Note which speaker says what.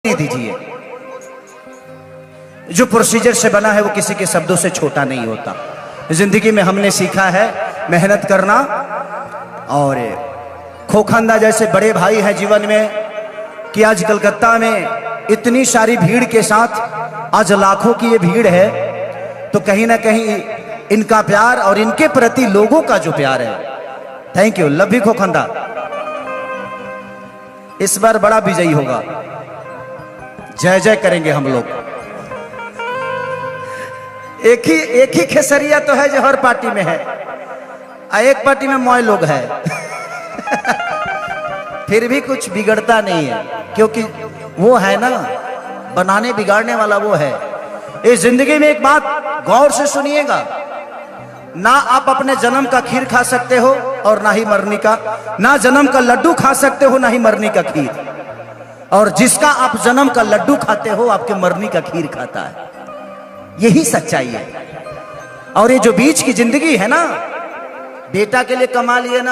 Speaker 1: दीजिए। जो प्रोसीजर से बना है वो किसी के शब्दों से छोटा नहीं होता। जिंदगी में हमने सीखा है मेहनत करना, और खोखंदा जैसे बड़े भाई हैं जीवन में कि आज कलकत्ता में इतनी सारी भीड़ के साथ आज लाखों की ये भीड़ है, तो कहीं ना कहीं इनका प्यार और इनके प्रति लोगों का जो प्यार है, थैंक यू, लव यू खोखंदा। इस बार बड़ा विजयी होगा, जय जय करेंगे हम लोग। एक ही खेसरिया तो है जो हर पार्टी में है, एक पार्टी में मोय लोग है फिर भी कुछ बिगड़ता नहीं है, क्योंकि वो है ना, बनाने बिगाड़ने वाला वो है। इस जिंदगी में एक बात गौर से सुनिएगा, ना आप अपने जन्म का खीर खा सकते हो और ना ही मरनी का, ना जन्म का लड्डू खा सकते हो ना ही मरनी का खीर, और जिसका आप जन्म का लड्डू खाते हो आपके मरनी का खीर खाता है। यही सच्चाई है। और ये जो बीच की जिंदगी है ना, बेटा के लिए कमा लिए ना